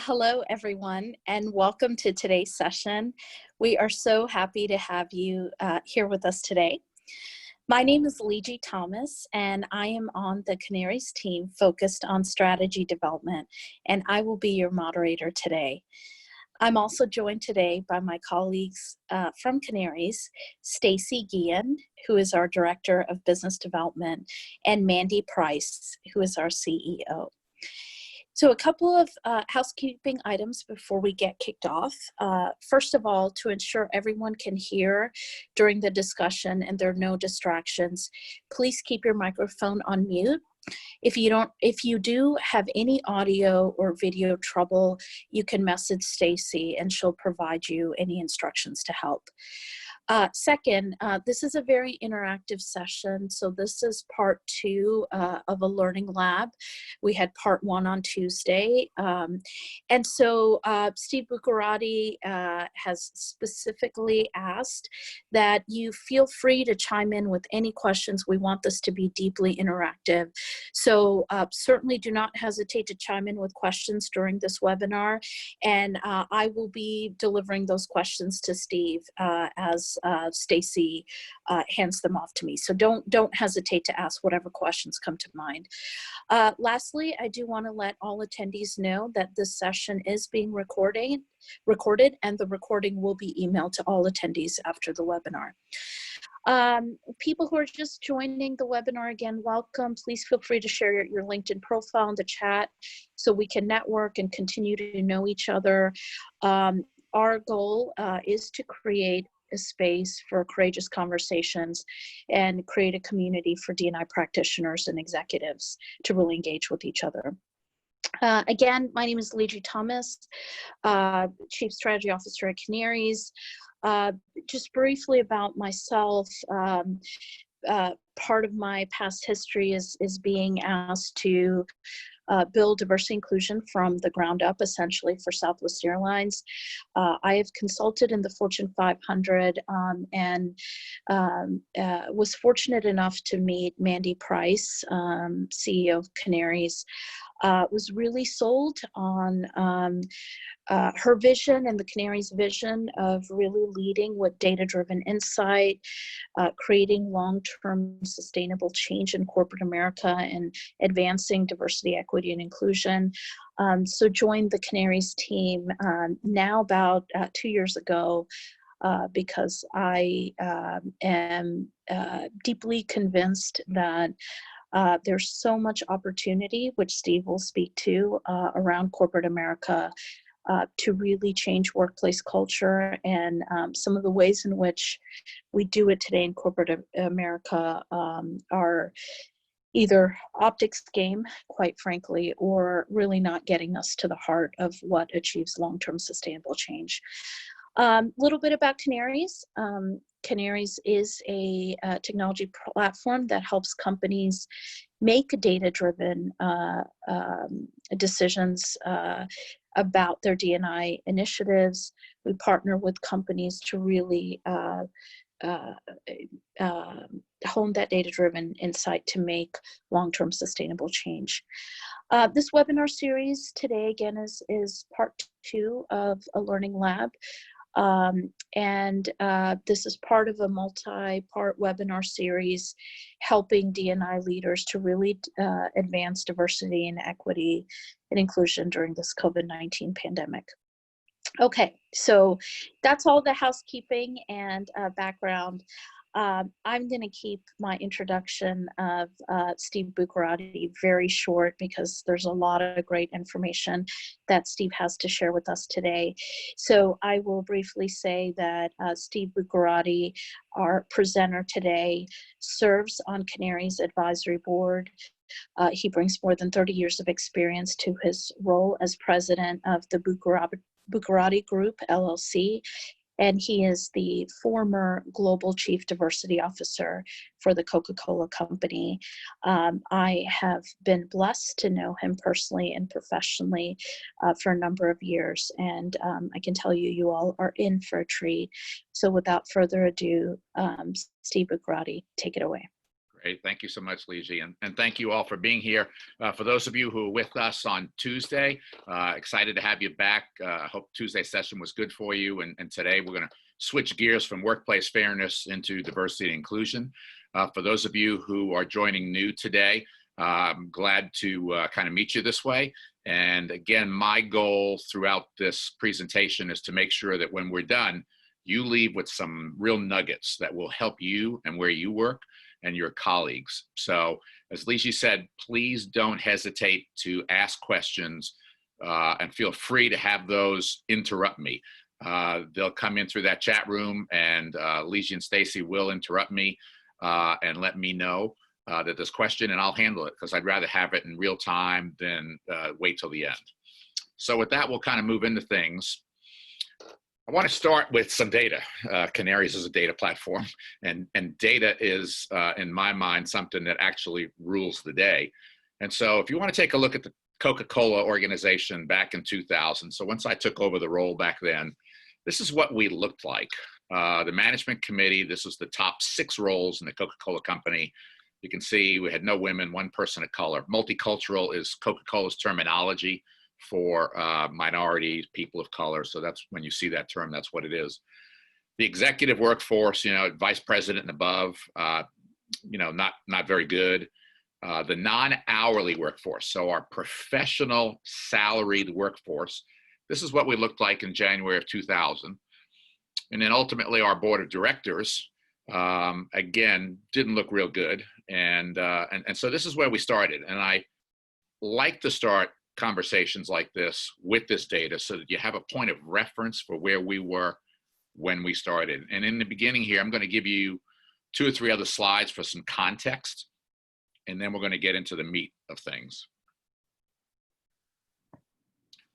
Hello, everyone, and welcome to today's session. We are so happy to have you here with us today. My name is Legie Thomas, and I am on the Kanarys team focused on strategy development, and I will be your moderator today. I'm also joined today by my colleagues from Kanarys, Stacy Guillen, who is our Director of Business Development, and Mandy Price, who is our CEO. So a couple of housekeeping items before we get kicked off. First of all, to ensure everyone can hear during the discussion and there are no distractions, please keep your microphone on mute. If you do have any audio or video trouble, you can message Stacy and she'll provide you any instructions to help. Second, this is a very interactive session. So this is part 2 of a learning lab. We had part 1 on Tuesday. And so Steve Bucherati has specifically asked that you feel free to chime in with any questions. We want this to be deeply interactive. So certainly do not hesitate to chime in with questions during this webinar. And I will be delivering those questions to Steve as Stacy hands them off to me. So don't hesitate to ask whatever questions come to mind. Lastly, I do want to let all attendees know that this session is being recorded and the recording will be emailed to all attendees after the webinar. People who are just joining the webinar, again, welcome. Please feel free to share your LinkedIn profile in the chat so we can network and continue to know each other. Our goal is to create a space for courageous conversations and create a community for D&I practitioners and executives to really engage with each other. Again, my name is Legie Thomas, Chief Strategy Officer at Kanarys. Just briefly about myself, part of my past history is being asked to build diversity inclusion from the ground up, essentially, for Southwest Airlines. I have consulted in the Fortune 500 and was fortunate enough to meet Mandy Price, CEO of Kanarys. Was really sold on her vision and the Kanarys vision of really leading with data-driven insight, creating long-term sustainable change in corporate America and advancing diversity, equity, and inclusion. So joined the Kanarys team now about 2 years ago because I am deeply convinced that there's so much opportunity, which Steve will speak to, around corporate America to really change workplace culture. And some of the ways in which we do it today in corporate America are either optics game, quite frankly, or really not getting us to the heart of what achieves long-term sustainable change. Little bit about Kanarys. Kanarys is a technology platform that helps companies make data-driven decisions about their D&I initiatives. We partner with companies to really hone that data-driven insight to make long-term sustainable change. This webinar series today, again, is part 2 of a learning lab. This is part of a multi-part webinar series helping D&I leaders to really advance diversity and equity and inclusion during this COVID-19 pandemic. Okay, so that's all the housekeeping and background. I'm going to keep my introduction of Steve Bucherati very short because there's a lot of great information that Steve has to share with us today. So I will briefly say that Steve Bucherati, our presenter today, serves on Kanarys Advisory Board. He brings more than 30 years of experience to his role as president of the Bucherati Group, LLC, and he is the former Global Chief Diversity Officer for the Coca-Cola Company. I have been blessed to know him personally and professionally for a number of years, and I can tell you, you all are in for a treat. So without further ado, Steve Bucherati, take it away. Great. Thank you so much, Liji. And thank you all for being here. For those of you who are with us on Tuesday, excited to have you back. I hope Tuesday's session was good for you. And today we're going to switch gears from workplace fairness into diversity and inclusion. For those of you who are joining new today, I'm glad to kind of meet you this way. And again, my goal throughout this presentation is to make sure that when we're done, you leave with some real nuggets that will help you and where you work and your colleagues. So as Liji said, please don't hesitate to ask questions and feel free to have those interrupt me. They'll come in through that chat room, and Liji and Stacy will interrupt me and let me know that this question, and I'll handle it because I'd rather have it in real time than wait till the end. So with that, we'll kind of move into things. I want to start with some data. Kanarys is a data platform, and data is, in my mind, something that actually rules the day. And so if you want to take a look at the Coca-Cola organization back in 2000, so once I took over the role back then, this is what we looked like. The management committee, this was the top 6 roles in the Coca-Cola Company. You can see we had no women, 1 person of color. Multicultural is Coca-Cola's terminology for minorities, people of color. So that's when you see that term, that's what it is. The executive workforce, vice president and above, not very good. The non-hourly workforce, so our professional salaried workforce, this is what we looked like in January of 2000. And then ultimately our board of directors, again, didn't look real good. And so this is where we started. And I like to start conversations like this with this data so that you have a point of reference for where we were when we started. And in the beginning here, I'm going to give you 2 or 3 other slides for some context, and then we're going to get into the meat of things.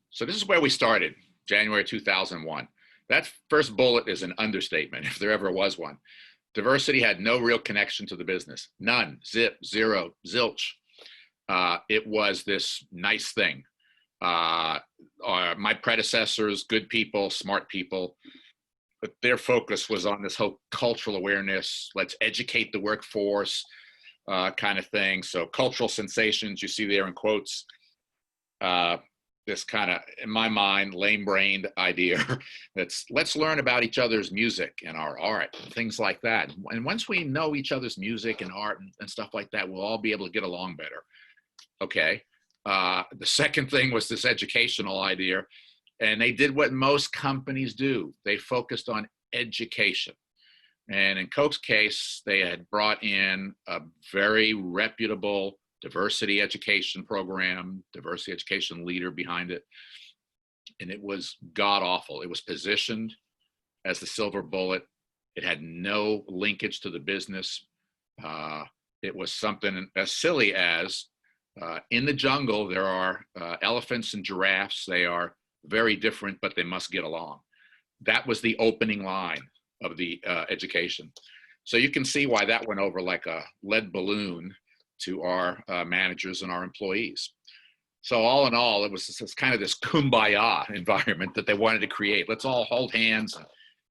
So this is where we started, January 2001. That first bullet is an understatement, if there ever was one. Diversity had no real connection to the business. None, zip, zero, zilch. It was this nice thing. My predecessors, good people, smart people, but their focus was on this whole cultural awareness, let's educate the workforce kind of thing. So cultural sensations, you see there in quotes, this kind of, in my mind, lame-brained idea that's let's learn about each other's music and our art, things like that. And once we know each other's music and art and stuff like that, we'll all be able to get along better. Okay. The second thing was this educational idea, and they did what most companies do. They focused on education. And in Coke's case, they had brought in a very reputable diversity education program, diversity education leader behind it. And it was god awful. It was positioned as the silver bullet. It had no linkage to the business. It was something as silly as in the jungle, there are elephants and giraffes. They are very different, but they must get along. That was the opening line of the education. So you can see why that went over like a lead balloon to our managers and our employees. So all in all, it was just kind of this kumbaya environment that they wanted to create. Let's all hold hands and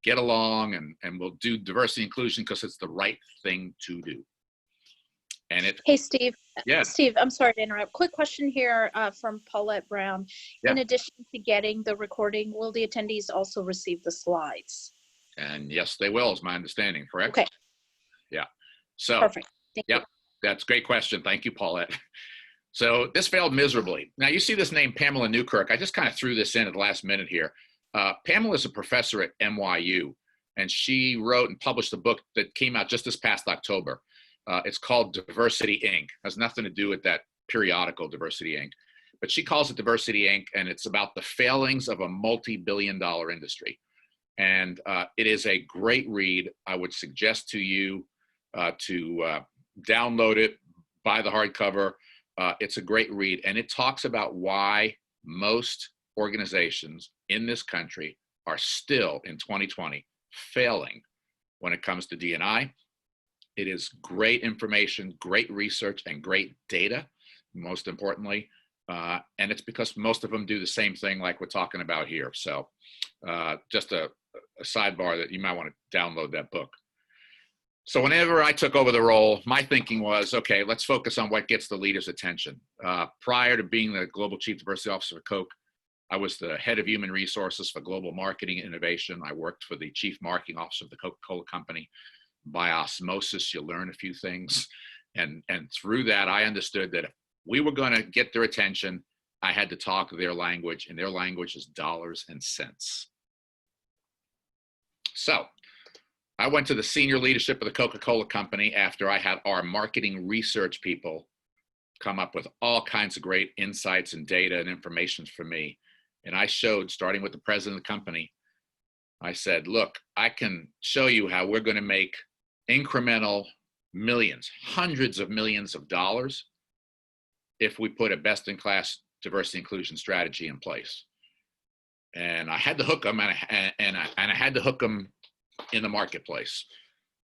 get along, and we'll do diversity inclusion because it's the right thing to do. And it. Hey, Steve. Yeah. Steve, I'm sorry to interrupt. Quick question here from Paulette Brown. Yeah. In addition to getting the recording, will the attendees also receive the slides? And yes, they will, is my understanding, correct? Okay. Yeah. So. Perfect. Thank you. That's a great question. Thank you, Paulette. So this failed miserably. Now you see this name, Pamela Newkirk. I just kind of threw this in at the last minute here. Pamela is a professor at NYU, and she wrote and published a book that came out just this past October. It's called Diversity Inc. It has nothing to do with that periodical Diversity Inc. But she calls it Diversity Inc. And it's about the failings of a multi-billion-dollar industry. And it is a great read. I would suggest to you to download it, buy the hardcover. It's a great read. And it talks about why most organizations in this country are still in 2020 failing when it comes to D&I. It is great information, great research, and great data, most importantly. And it's because most of them do the same thing like we're talking about here. So just a sidebar that you might want to download that book. So whenever I took over the role, my thinking was, okay, let's focus on what gets the leaders' attention. Prior to being the Global Chief Diversity Officer for Coke, I was the head of human resources for global marketing and innovation. I worked for the Chief Marketing Officer of the Coca-Cola Company. By osmosis, you learn a few things. And through that, I understood that if we were going to get their attention, I had to talk their language, and their language is dollars and cents. So I went to the senior leadership of the Coca-Cola Company after I had our marketing research people come up with all kinds of great insights and data and information for me. And I showed, starting with the president of the company, I said, look, I can show you how we're going to make incremental millions, hundreds of millions of dollars if we put a best-in-class diversity inclusion strategy in place. And I had to hook them, and I had to hook them in the marketplace.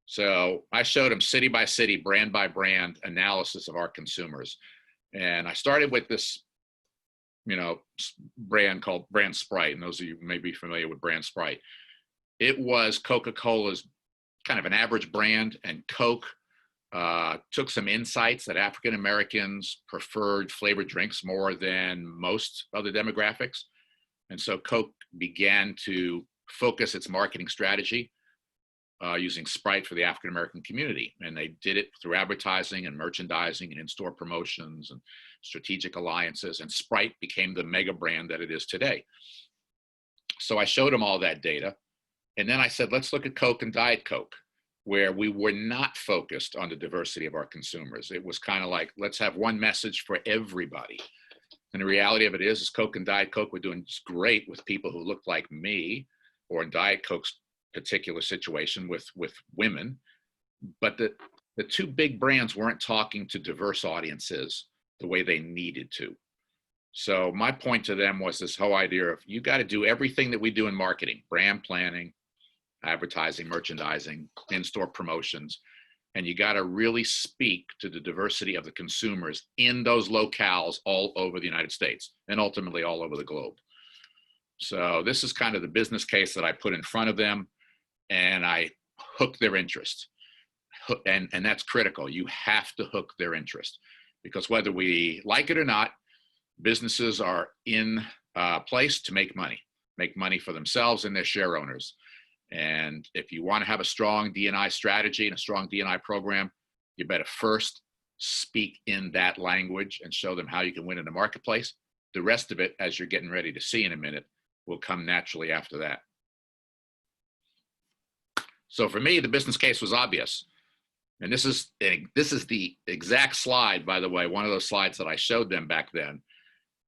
So I showed them city by city, brand by brand analysis of our consumers. And I started with this, brand called Brand Sprite. And those of you may be familiar with Brand Sprite. It was Coca-Cola's kind of an average brand, and Coke took some insights that African Americans preferred flavored drinks more than most other demographics. And so Coke began to focus its marketing strategy using Sprite for the African American community. And they did it through advertising and merchandising and in-store promotions and strategic alliances. And Sprite became the mega brand that it is today. So I showed them all that data. And then I said, let's look at Coke and Diet Coke, where we were not focused on the diversity of our consumers. It was kind of like, let's have one message for everybody. And the reality of it is Coke and Diet Coke were doing great with people who looked like me, or in Diet Coke's particular situation with women. But the two big brands weren't talking to diverse audiences the way they needed to. So my point to them was this whole idea of, you got to do everything that we do in marketing, brand planning, advertising, merchandising, in-store promotions, and you got to really speak to the diversity of the consumers in those locales all over the United States and ultimately all over the globe. So this is kind of the business case that I put in front of them, and I hooked their interest. And that's critical. You have to hook their interest, because whether we like it or not, businesses are in place to make money for themselves and their share owners. And if you want to have a strong D&I strategy and a strong D&I program, you better first speak in that language and show them how you can win in the marketplace. The rest of it, as you're getting ready to see in a minute, will come naturally after that. So for me, the business case was obvious. And this is the exact slide, by the way, one of those slides that I showed them back then,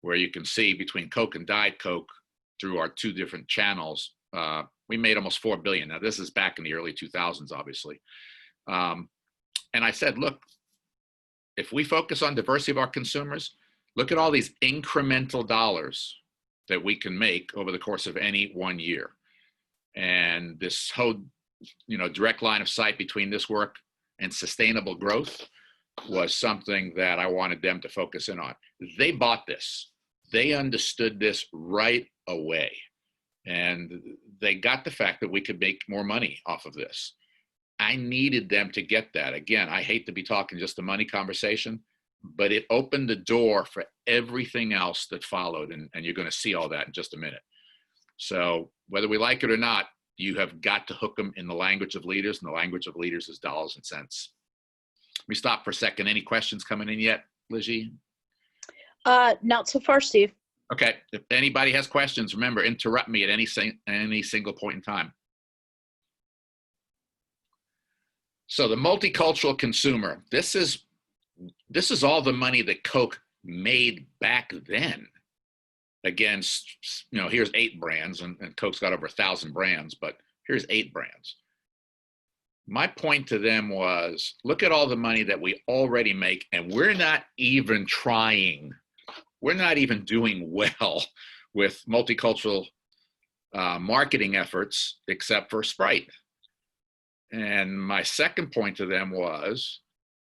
where you can see between Coke and Diet Coke through our two different channels, we made almost $4 billion. Now, this is back in the early 2000s, obviously. And I said, look, if we focus on diversity of our consumers, look at all these incremental dollars that we can make over the course of any 1 year. And this whole, direct line of sight between this work and sustainable growth was something that I wanted them to focus in on. They bought this. They understood this right away. And they got the fact that we could make more money off of this. I needed them to get that. Again, I hate to be talking just a money conversation, but it opened the door for everything else that followed. And you're going to see all that in just a minute. So whether we like it or not, you have got to hook them in the language of leaders, and the language of leaders is dollars and cents. Let me stop for a second. Any questions coming in yet, Lizzie? Not so far, Steve. Okay, if anybody has questions, remember, interrupt me at any single point in time. So the multicultural consumer, this is all the money that Coke made back then against, here's 8 brands, and Coke's got over 1,000 brands, but here's 8 brands. My point to them was, look at all the money that we already make, and we're not even trying. We're not even doing well with multicultural marketing efforts, except for Sprite. And my second point to them was,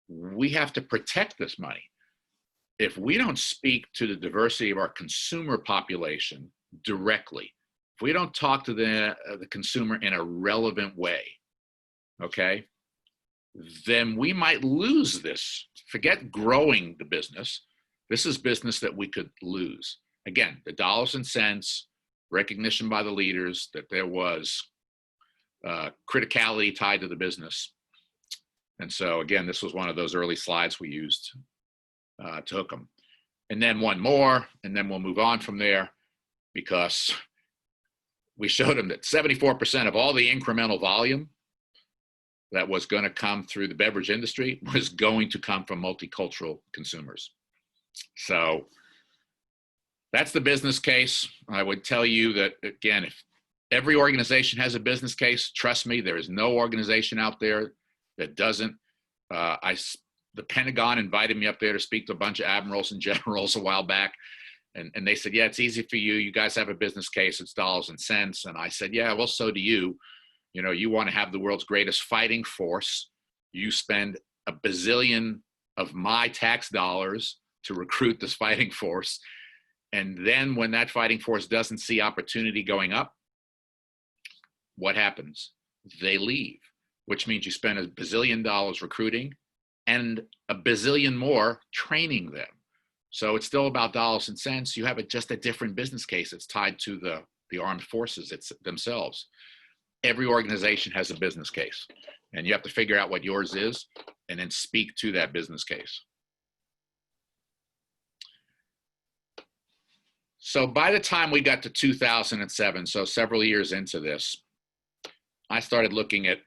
we have to protect this money. If we don't speak to the diversity of our consumer population directly, if we don't talk to the consumer in a relevant way, okay, then we might lose this. Forget growing the business. This is business that we could lose. Again, the dollars and cents, recognition by the leaders that there was criticality tied to the business. And so again, this was one of those early slides we used to hook them. And then one more, and then we'll move on from there, because we showed them that 74% of all the incremental volume that was going to come through the beverage industry was going to come from multicultural consumers. So that's the business case. I would tell you that, again, if every organization has a business case, trust me, there is no organization out there that doesn't. The Pentagon invited me up there to speak to a bunch of admirals and generals a while back. And they said, yeah, it's easy for you. You guys have a business case. It's dollars and cents. And I said, yeah, well, so do you. You know, you want to have the world's greatest fighting force. You spend a bazillion of my tax dollars to recruit this fighting force. And then when that fighting force doesn't see opportunity going up, what happens? They leave, which means you spend a bazillion dollars recruiting and a bazillion more training them. So it's still about dollars and cents. You have just a different business case. It's tied to the armed forces themselves. Every organization has a business case, and you have to figure out what yours is and then speak to that business case. So by the time we got to 2007, so several years into this, I started looking at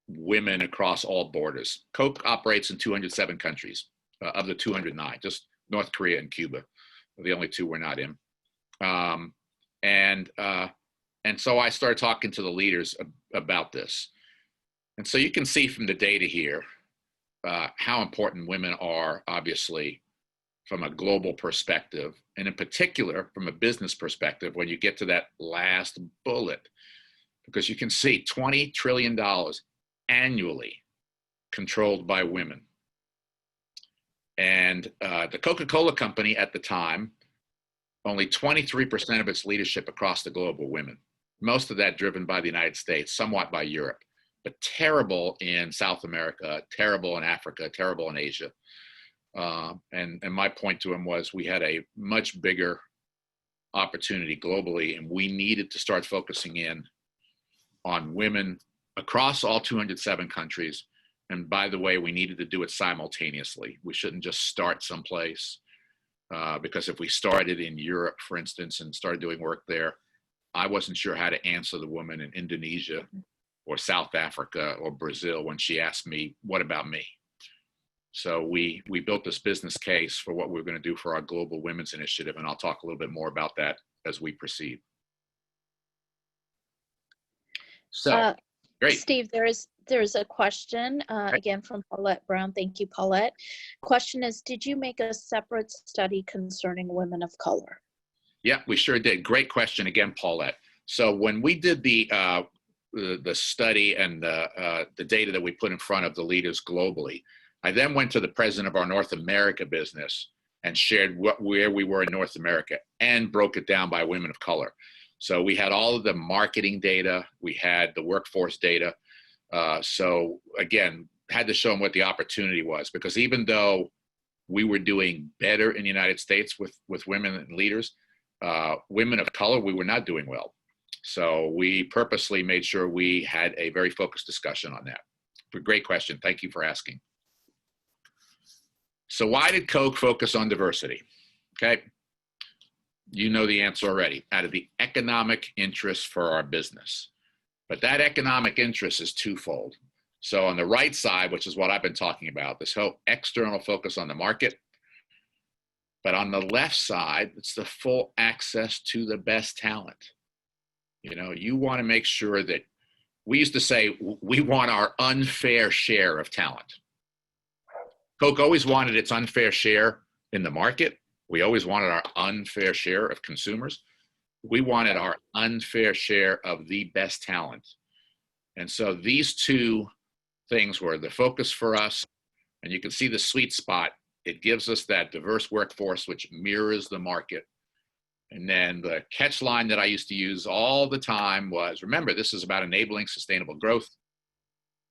women across all borders. Coke operates in 207 countries of the 209, just North Korea and Cuba are the only two we're not in. And so I started talking to the leaders about this. And so you can see from the data here how important women are, obviously, from a global perspective, and in particular, from a business perspective, when you get to that last bullet, because you can see $20 trillion annually controlled by women. And the Coca-Cola Company at the time, only 23% of its leadership across the globe were women. Most of that driven by the United States, somewhat by Europe, but terrible in South America, terrible in Africa, terrible in Asia. And my point to him was we had a much bigger opportunity globally, and we needed to start focusing in on women across all 207 countries. And by the way, we needed to do it simultaneously. We shouldn't just start someplace, because if we started in Europe, for instance, and started doing work there, I wasn't sure how to answer the woman in Indonesia or South Africa or Brazil when she asked me, what about me? So we built this business case for what we were going to do for our Global Women's Initiative, and I'll talk a little bit more about that as we proceed. So, great. Steve, there is a question, again from Paulette Brown. Thank you, Paulette. Question is, did you make a separate study concerning women of color? Yeah, we sure did. Great question again, Paulette. So when we did the study and the data that we put in front of the leaders globally, I then went to the president of our North America business and shared where we were in North America and broke it down by women of color. So we had all of the marketing data, we had the workforce data. So again, had to show them what the opportunity was, because even though we were doing better in the United States with women and leaders, women of color, we were not doing well. So we purposely made sure we had a very focused discussion on that. But great question. Thank you for asking. So why did Coke focus on diversity? Okay. You know the answer already. Out of the economic interest for our business. But that economic interest is twofold. So on the right side, which is what I've been talking about, this whole external focus on the market. But on the left side, it's the full access to the best talent. You know, you want to make sure that, we used to say, we want our unfair share of talent. Coke always wanted its unfair share in the market. We always wanted our unfair share of consumers. We wanted our unfair share of the best talent. And so these two things were the focus for us. And you can see the sweet spot. It gives us that diverse workforce, which mirrors the market. And then the catch line that I used to use all the time was, remember, this is about enabling sustainable growth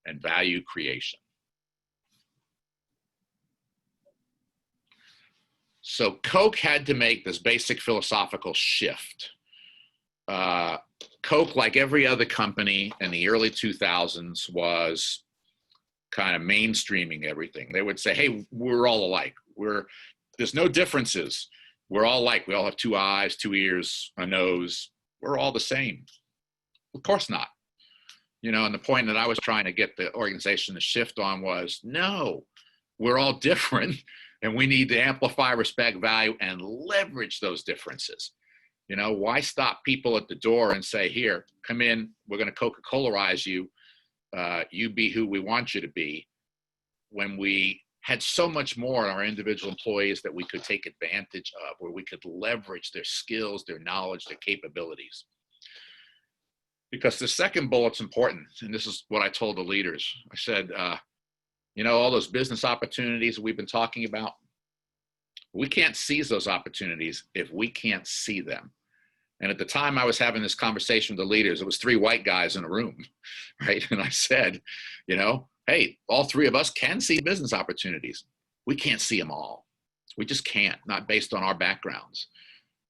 and value creation. So Coke had to make this basic philosophical shift. Coke, like every other company in the early 2000s, was kind of mainstreaming everything. They would say, hey, we're all alike. There's no differences. We're all alike. We all have two eyes, two ears, a nose. We're all the same. Of course not. And the point that I was trying to get the organization to shift on was, no, we're all different, and we need to amplify, respect, value, and leverage those differences. Why stop people at the door and say, here, come in, we're going to Coca-Colarize you, you be who we want you to be, when we had so much more in our individual employees that we could take advantage of, where we could leverage their skills, their knowledge, their capabilities. Because the second bullet's important, and this is what I told the leaders. I said, all those business opportunities we've been talking about, we can't seize those opportunities if we can't see them. And at the time I was having this conversation with the leaders, it was 3 white guys in a room, right? And I said, hey, all 3 of us can see business opportunities. We can't see them all. We just can't, not based on our backgrounds.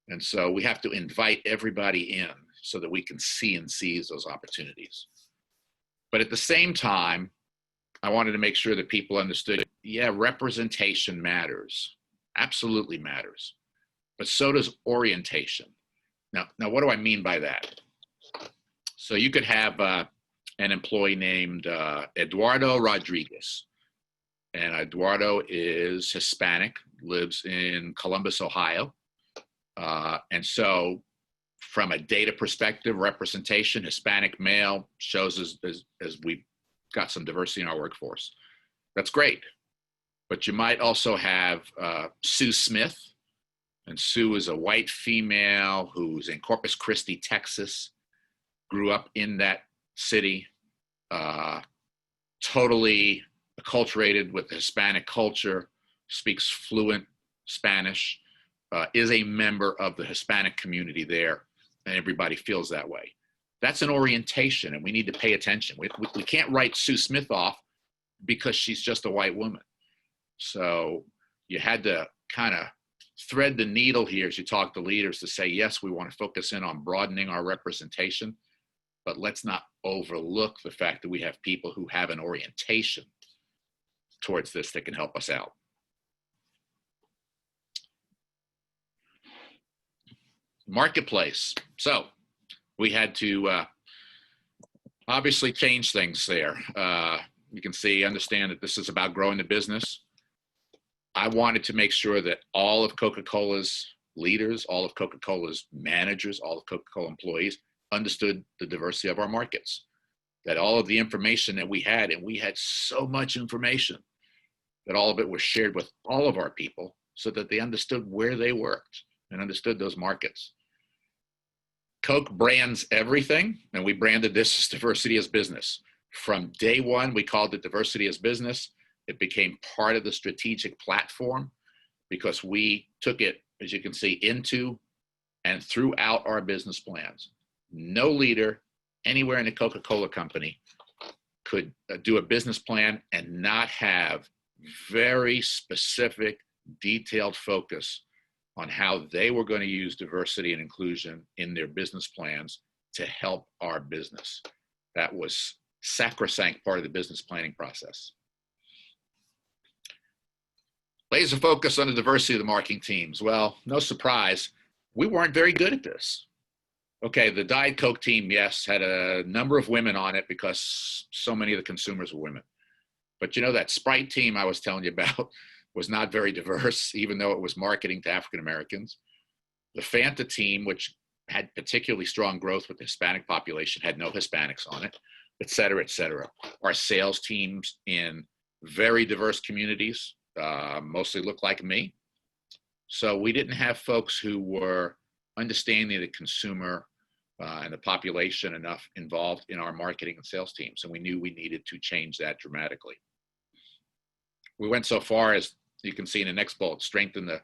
And so we have to invite everybody in so that we can see and seize those opportunities. But at the same time, I wanted to make sure that people understood, yeah, representation matters, absolutely matters, but so does orientation. Now, what do I mean by that? So you could have an employee named Eduardo Rodriguez, and Eduardo is Hispanic, lives in Columbus, Ohio, and so from a data perspective, representation, Hispanic male shows as we've got some diversity in our workforce. That's great. But you might also have Sue Smith. And Sue is a white female who's in Corpus Christi, Texas, grew up in that city, totally acculturated with the Hispanic culture, speaks fluent Spanish, is a member of the Hispanic community there, and everybody feels that way. That's an orientation, and we need to pay attention. We can't write Sue Smith off because she's just a white woman. So you had to kind of thread the needle here as you talk to leaders to say, yes, we want to focus in on broadening our representation, but let's not overlook the fact that we have people who have an orientation towards this that can help us out. Marketplace. So we had to obviously change things there. You can see, understand that this is about growing the business. I wanted to make sure that all of Coca-Cola's leaders, all of Coca-Cola's managers, all of Coca-Cola employees understood the diversity of our markets, that all of the information that we had, and we had so much information, that all of it was shared with all of our people so that they understood where they worked and understood those markets. Coke brands everything, and we branded this as diversity as business. From day one, we called it diversity as business. It became part of the strategic platform because we took it, as you can see, into and throughout our business plans. No leader anywhere in the Coca-Cola Company could do a business plan and not have very specific, detailed focus on how they were going to use diversity and inclusion in their business plans to help our business. That was sacrosanct part of the business planning process. Laser focus on the diversity of the marketing teams. Well, no surprise, we weren't very good at this. Okay, the Diet Coke team, yes, had a number of women on it because so many of the consumers were women. But that Sprite team I was telling you about was not very diverse, even though it was marketing to African Americans. The Fanta team, which had particularly strong growth with the Hispanic population, had no Hispanics on it, et cetera, et cetera. Our sales teams in very diverse communities mostly look like me. So we didn't have folks who were understanding the consumer and the population enough involved in our marketing and sales teams. And we knew we needed to change that dramatically. We went so far as you can see in the next bullet, strengthen the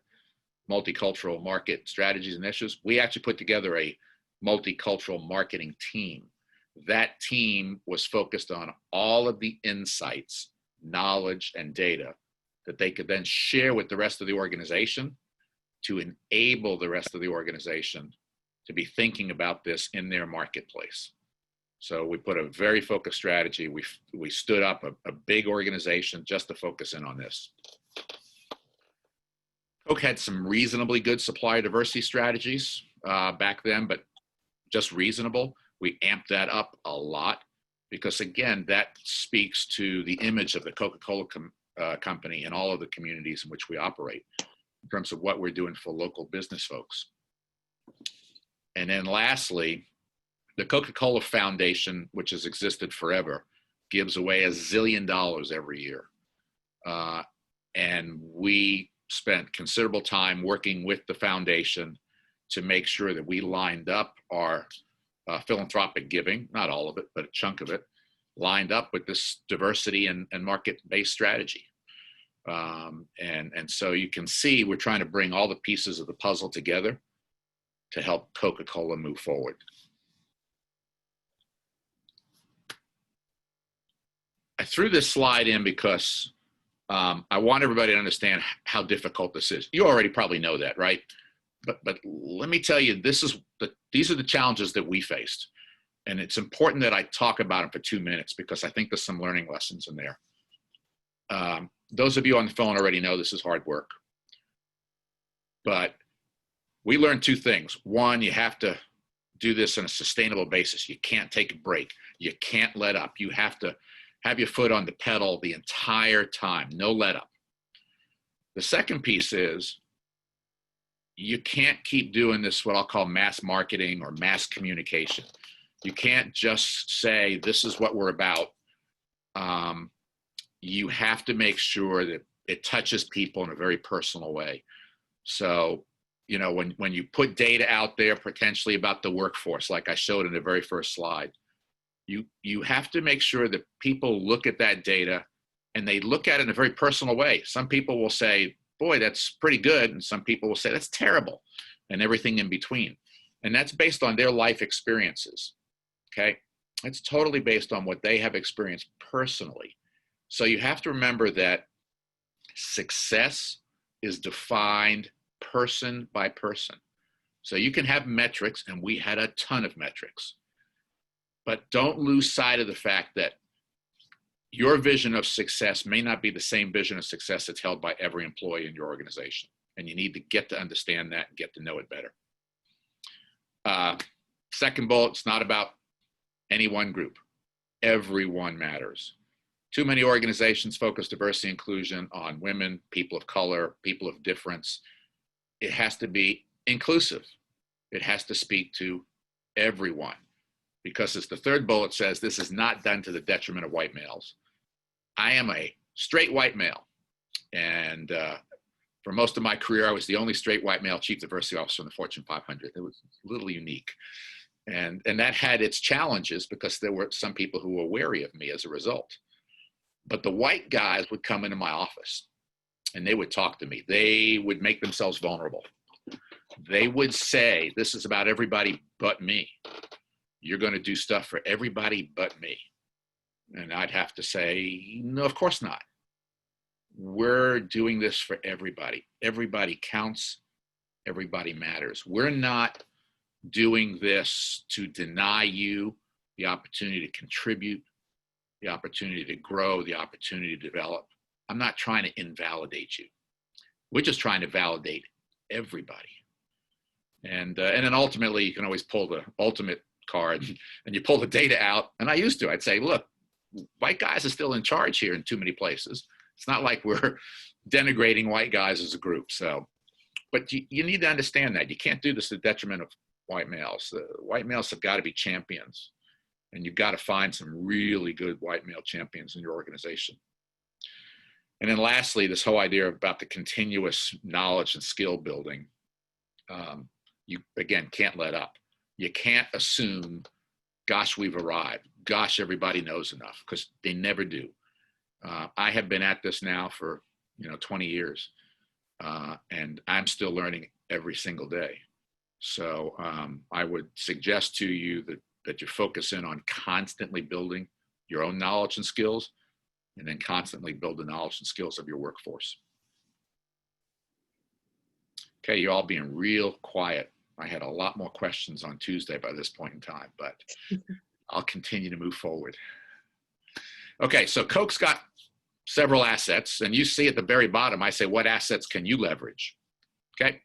multicultural market strategies and initiatives. We actually put together a multicultural marketing team. That team was focused on all of the insights, knowledge, and data that they could then share with the rest of the organization to enable the rest of the organization to be thinking about this in their marketplace. So we put a very focused strategy. We stood up a big organization just to focus in on this. Coke had some reasonably good supplier diversity strategies back then, but just reasonable. We amped that up a lot because, again, that speaks to the image of the Coca-Cola Company in all of the communities in which we operate in terms of what we're doing for local business folks. And then lastly, the Coca-Cola Foundation, which has existed forever, gives away $1 zillion every year. And we spent considerable time working with the foundation to make sure that we lined up our philanthropic giving, not all of it, but a chunk of it, lined up with this diversity and market-based strategy. And so you can see we're trying to bring all the pieces of the puzzle together to help Coca-Cola move forward. I threw this slide in because I want everybody to understand how difficult this is. You already probably know that, right? But let me tell you, these are the challenges that we faced. And it's important that I talk about them for 2 minutes because I think there's some learning lessons in there. Those of you on the phone already know this is hard work. But we learned 2 things. One, you have to do this on a sustainable basis. You can't take a break. You can't let up. You have to have your foot on the pedal the entire time, no let up. The second piece is you can't keep doing this, what I'll call mass marketing or mass communication. You can't just say, this is what we're about. You have to make sure that it touches people in a very personal way. So, you know, when you put data out there potentially about the workforce, like I showed in the very first slide, you have to make sure that people look at that data and they look at it in a very personal way. Some people will say, boy, that's pretty good. And some people will say, that's terrible, and everything in between. And that's based on their life experiences, okay? It's totally based on what they have experienced personally. So you have to remember that success is defined person by person. So you can have metrics, and we had a ton of metrics. But don't lose sight of the fact that your vision of success may not be the same vision of success that's held by every employee in your organization. And you need to get to understand that and get to know it better. Second bullet, it's not about any one group. Everyone matters. Too many organizations focus diversity and inclusion on women, people of color, people of difference. It has to be inclusive. It has to speak to everyone. Because as the third bullet says, this is not done to the detriment of white males. I am a straight white male. And for most of my career, I was the only straight white male chief diversity officer in the Fortune 500. It was a little unique. And that had its challenges because there were some people who were wary of me as a result. But the white guys would come into my office and they would talk to me. They would make themselves vulnerable. They would say, this is about everybody but me. You're going to do stuff for everybody but me. And I'd have to say, no, of course not. We're doing this for everybody. Everybody counts. Everybody matters. We're not doing this to deny you the opportunity to contribute, the opportunity to grow, the opportunity to develop. I'm not trying to invalidate you. We're just trying to validate everybody. And then ultimately, you can always pull the ultimate card and you pull the data out. And I used to, I'd say, look, white guys are still in charge here in too many places. It's not like we're denigrating white guys as a group. So, but you need to understand that. You can't do this to the detriment of white males. White males have got to be champions. And you've got to find some really good white male champions in your organization. And then lastly, this whole idea about the continuous knowledge and skill building. You, again, can't let up. You can't assume, gosh, we've arrived. Gosh, everybody knows enough, because they never do. I have been at this now for 20 years, and I'm still learning every single day. So I would suggest to you that you focus in on constantly building your own knowledge and skills, and then constantly build the knowledge and skills of your workforce. Okay, you're all being real quiet. I had a lot more questions on Tuesday by this point in time, but I'll continue to move forward. Okay, so Coke's got several assets, and you see at the very bottom, I say, what assets can you leverage? Okay,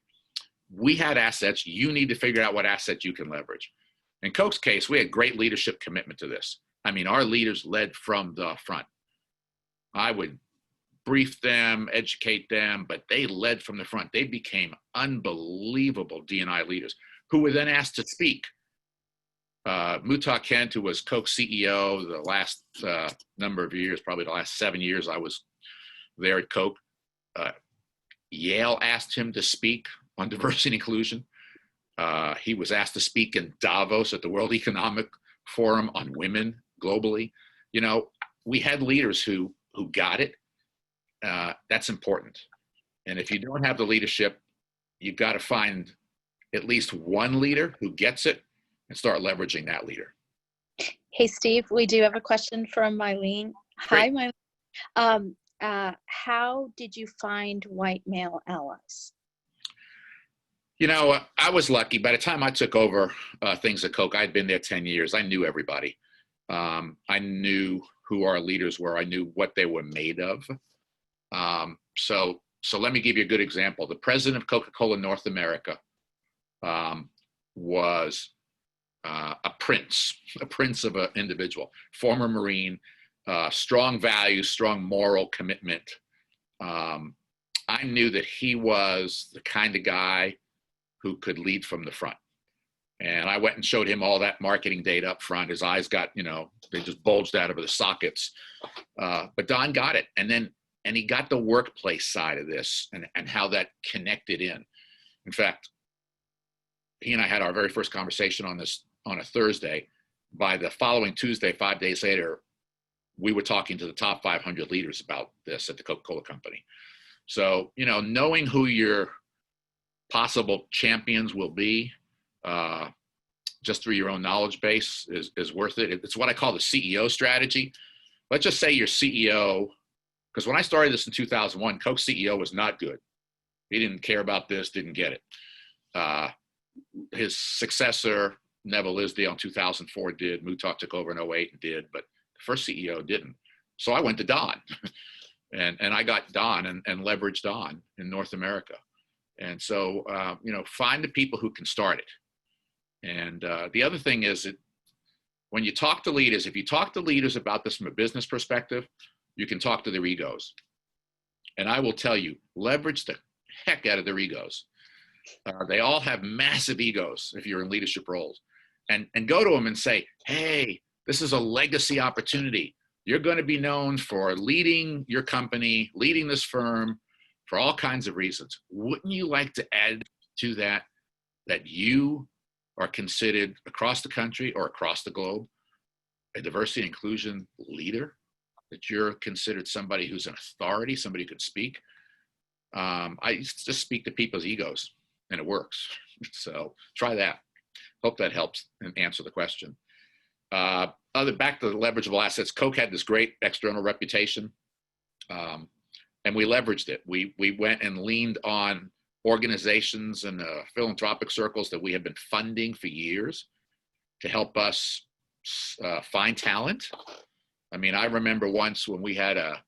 we had assets. You need to figure out what assets you can leverage. In Coke's case, we had great leadership commitment to this. I mean, our leaders led from the front. I would brief them, educate them, but they led from the front. They became unbelievable D&I leaders who were then asked to speak. Muhtar Kent, who was Coke CEO the last number of years, probably the last 7 years I was there at Coke, Yale asked him to speak on diversity and inclusion. He was asked to speak in Davos at the World Economic Forum on women globally. You know, we had leaders who got it. That's important. And if you don't have the leadership, you've got to find at least one leader who gets it and start leveraging that leader. Hey, Steve, we do have a question from Mylene. Hi, Great. Mylene. How did you find white male allies? You know, I was lucky. By the time I took over things at Coke, I'd been there 10 years. I knew everybody. I knew who our leaders were. I knew what they were made of. So let me give you a good example. The president of Coca-Cola North America was a prince of an individual, former Marine, strong values, strong moral commitment. I knew that he was the kind of guy who could lead from the front. And I went and showed him all that marketing data up front. His eyes got, you know, they just bulged out of the sockets. But Don got it. And he got the workplace side of this and how that connected in. In fact, he and I had our very first conversation on this on a Thursday. By the following Tuesday, 5 days later, we were talking to the top 500 leaders about this at the Coca-Cola Company. So, you know, knowing who your possible champions will be just through your own knowledge base is worth it. It's what I call the CEO strategy. Let's just say your CEO, because when I started this in 2001, Coke CEO was not good. He didn't care about this, didn't get it. His successor, Neville Isdale, in 2004 did. Muhtar took over in 2008 and did, but the first CEO didn't. So I went to Don, and I got Don and leveraged Don in North America. And so, you know, find the people who can start it. And the other thing is that when you talk to leaders, if you talk to leaders about this from a business perspective, you can talk to their egos. And I will tell you, leverage the heck out of their egos. They all have massive egos if you're in leadership roles. And go to them and say, hey, this is a legacy opportunity. You're going to be known for leading your company, leading this firm for all kinds of reasons. Wouldn't you like to add to that you are considered across the country or across the globe a diversity and inclusion leader? That you're considered somebody who's an authority, somebody who can speak? I just speak to people's egos, and it works. So try that. Hope that helps and answer the question. Back to the leverageable assets, Coke had this great external reputation, and we leveraged it. We went and leaned on organizations and philanthropic circles that we had been funding for years to help us find talent. I mean, I remember once when we had a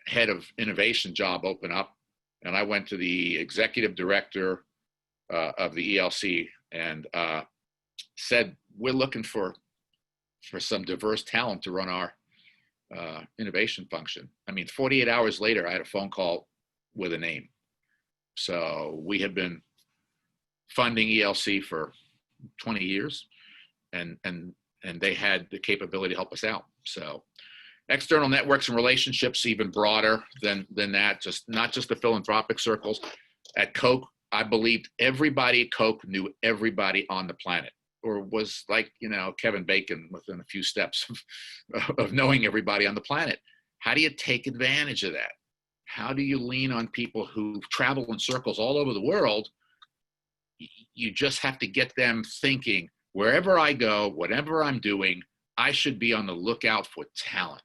head of innovation job open up, and I went to the executive director of the ELC and said, we're looking for some diverse talent to run our innovation function. I mean, 48 hours later, I had a phone call with a name. So we had been funding ELC for 20 years, and they had the capability to help us out. So external networks and relationships, even broader than that, not just the philanthropic circles. At Coke, I believed everybody at Coke knew everybody on the planet, or was like, you know, Kevin Bacon within a few steps of knowing everybody on the planet. How do you take advantage of that? How do you lean on people who travel in circles all over the world? You just have to get them thinking, wherever I go, whatever I'm doing, I should be on the lookout for talent.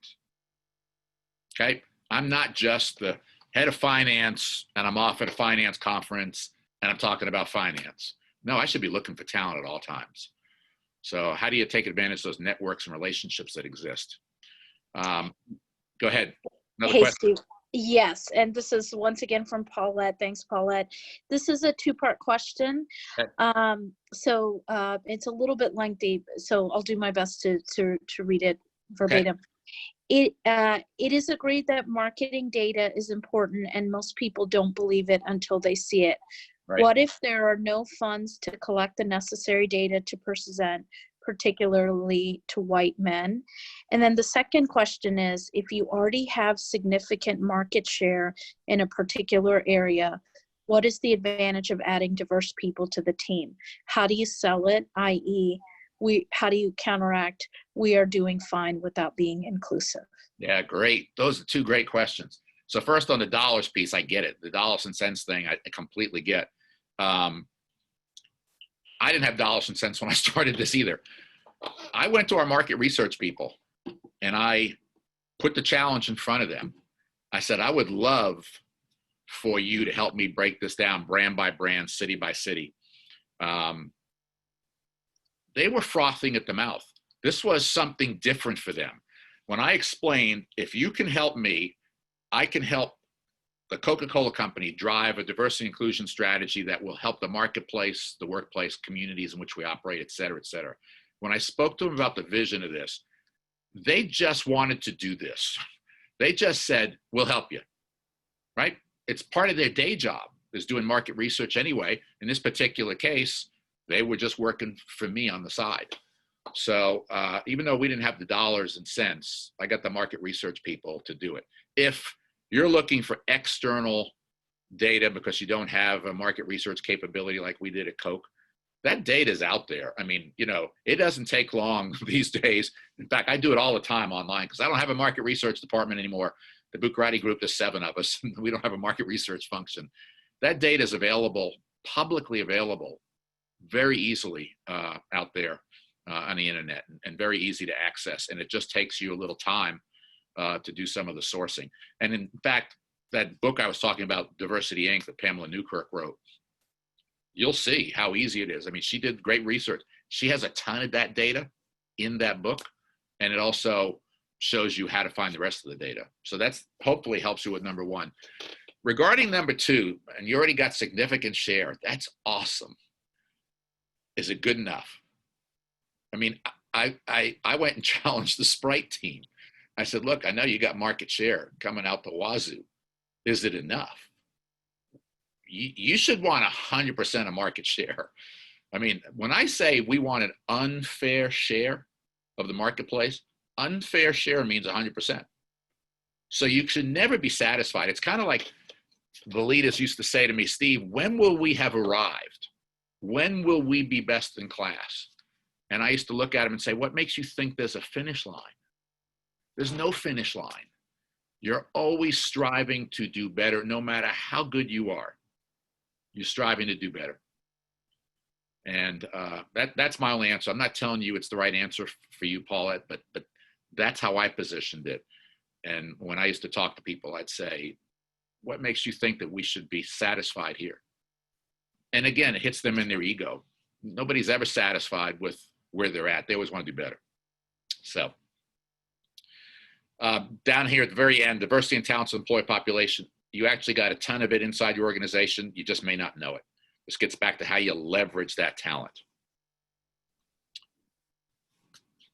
Okay? I'm not just the head of finance and I'm off at a finance conference and I'm talking about finance. No, I should be looking for talent at all times. So how do you take advantage of those networks and relationships that exist? Go ahead. Another Hey, question. Steve. Yes, and this is once again from Paulette. Thanks, Paulette. This is a two-part question. Okay. It's a little bit lengthy, so I'll do my best to read it verbatim. Okay. It is agreed that marketing data is important and most people don't believe it until they see it. Right. What if there are no funds to collect the necessary data to present, particularly to white men? And then the second question is, if you already have significant market share in a particular area, what is the advantage of adding diverse people to the team? How do you sell it, i.e., how do you counteract, we are doing fine without being inclusive? Yeah, great. Those are two great questions. So first on the dollars piece, I get it. The dollars and cents thing, I completely get. I didn't have dollars and cents when I started this either. I went to our market research people and I put the challenge in front of them. I said, I would love for you to help me break this down brand by brand, city by city. They were frothing at the mouth. This was something different for them. When I explained, if you can help me, I can help the Coca-Cola Company drive a diversity inclusion strategy that will help the marketplace, the workplace, communities in which we operate, et cetera, et cetera. When I spoke to them about the vision of this, they just wanted to do this. They just said, we'll help you, right? It's part of their day job, is doing market research anyway. In this particular case, they were just working for me on the side. So even though we didn't have the dollars and cents, I got the market research people to do it. If you're looking for external data because you don't have a market research capability like we did at Coke, that data is out there. I mean, you know, it doesn't take long these days. In fact, I do it all the time online because I don't have a market research department anymore. The Bucherati group, there's 7 of us. We don't have a market research function. That data is available, publicly available, very easily out there on the internet and very easy to access. And it just takes you a little time to do some of the sourcing. And in fact, that book I was talking about, Diversity Inc., that Pamela Newkirk wrote, you'll see how easy it is. I mean, she did great research. She has a ton of that data in that book, and it also shows you how to find the rest of the data. So that's hopefully helps you with number 1. Regarding number 2, and you already got significant share, that's awesome. Is it good enough? I mean, I went and challenged the Sprite team. I said, look, I know you got market share coming out the wazoo. Is it enough? You should want 100% of market share. I mean, when I say we want an unfair share of the marketplace, unfair share means 100%. So you should never be satisfied. It's kind of like the leaders used to say to me, Steve, when will we have arrived? When will we be best in class? And I used to look at them and say, what makes you think there's a finish line? There's no finish line. You're always striving to do better, no matter how good you are. You're striving to do better. And that's my only answer. I'm not telling you it's the right answer for you, Paulette, but that's how I positioned it. And when I used to talk to people, I'd say, what makes you think that we should be satisfied here? And again, it hits them in their ego. Nobody's ever satisfied with where they're at. They always want to do better. So down here at the very end, diversity and talents of the employee population, you actually got a ton of it inside your organization. You just may not know it. This gets back to how you leverage that talent.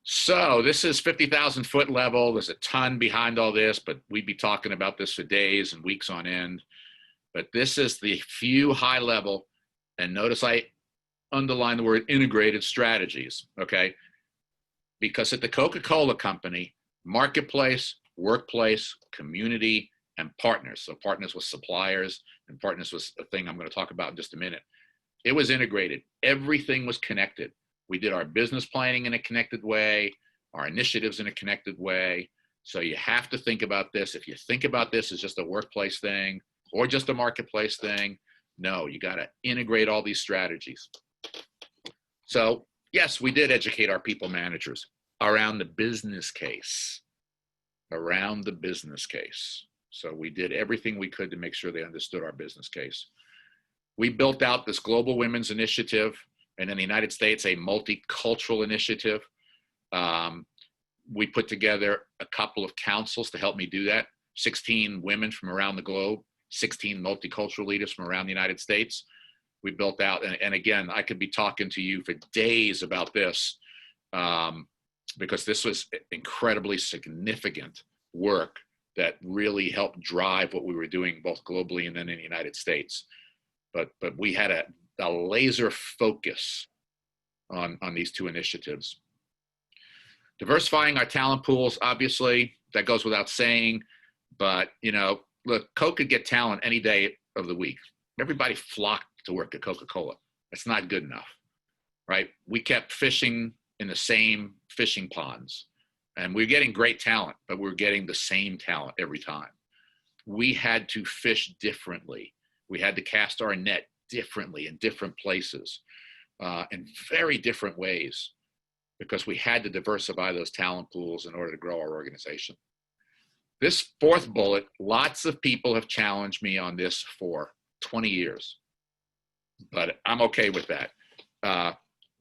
So this is 50,000 foot level. There's a ton behind all this, but we'd be talking about this for days and weeks on end. But this is the few high level, and notice I underline the word integrated strategies, okay? Because at the Coca-Cola Company, marketplace, workplace, community, and partners. So partners with suppliers, and partners was a thing I'm going to talk about in just a minute. It was integrated. Everything was connected. We did our business planning in a connected way, our initiatives in a connected way. So you have to think about this. If you think about this as just a workplace thing or just a marketplace thing, no, you got to integrate all these strategies. So yes, we did educate our people managers around the business case, around the business case. So we did everything we could to make sure they understood our business case. We built out this Global Women's Initiative, and in the United States, a multicultural initiative. We put together a couple of councils to help me do that. 16 women from around the globe, 16 multicultural leaders from around the United States. We built out, and again, I could be talking to you for days about this, because this was incredibly significant work that really helped drive what we were doing both globally and then in the United States. But we had a laser focus on these two initiatives. Diversifying our talent pools, obviously, that goes without saying, but look, Coke could get talent any day of the week. Everybody flocked to work at Coca-Cola. That's not good enough, right? We kept fishing in the same fishing ponds, and we're getting great talent, but we're getting the same talent every time. We had to fish differently. We had to cast our net differently in different places, in very different ways, because we had to diversify those talent pools in order to grow our organization. This fourth bullet, lots of people have challenged me on this for 20 years, but I'm okay with that.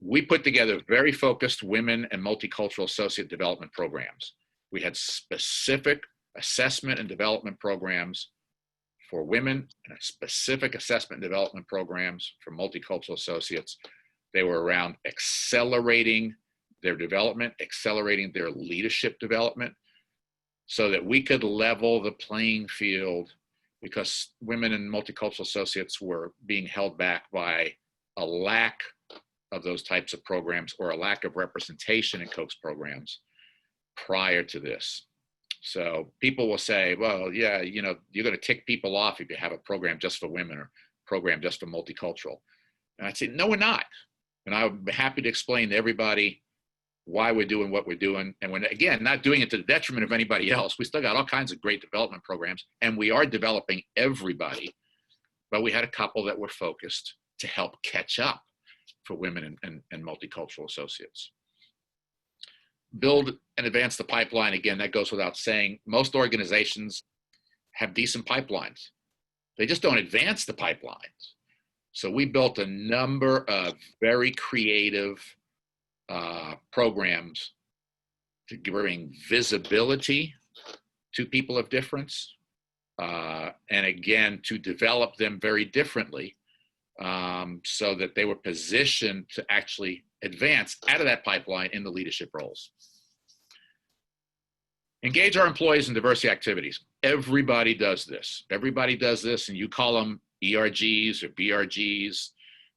We put together very focused women and multicultural associate development programs. We had specific assessment and development programs for women and specific assessment and development programs for multicultural associates. They were around accelerating their development, accelerating their leadership development, so that we could level the playing field, because women and multicultural associates were being held back by a lack of those types of programs or a lack of representation in Coke's programs prior to this. So people will say, well, yeah, you're going to tick people off if you have a program just for women or a program just for multicultural. And I'd say, no, we're not. And I would be happy to explain to everybody why we're doing what we're doing. And when, again, not doing it to the detriment of anybody else. We still got all kinds of great development programs, and we are developing everybody. But we had a couple that were focused to help catch up for women and multicultural associates. Build and advance the pipeline. Again, that goes without saying. Most organizations have decent pipelines. They just don't advance the pipelines. So we built a number of very creative programs to bring visibility to people of difference, and again, to develop them very differently, so that they were positioned to actually advance out of that pipeline in the leadership roles. Engage our employees in diversity activities. Everybody does this. Everybody does this, and you call them ERGs or BRGs.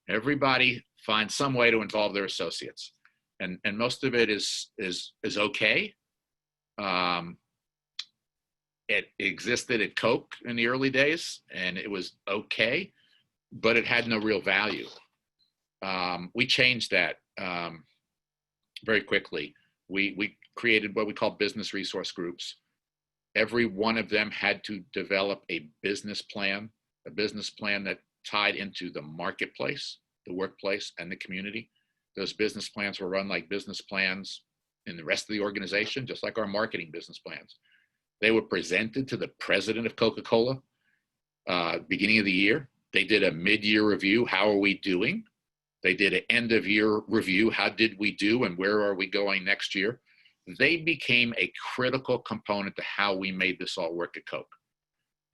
Everybody finds some way to involve their associates. And most of it is okay. It existed at Coke in the early days, and it was okay, but it had no real value. We changed that very quickly. We created what we call business resource groups. Every one of them had to develop a business plan that tied into the marketplace, the workplace, and the community. Those business plans were run like business plans in the rest of the organization, just like our marketing business plans. They were presented to the president of Coca-Cola beginning of the year. They did a mid-year review. How are we doing? They did an end-of-year review. How did we do, and where are we going next year? They became a critical component to how we made this all work at Coke.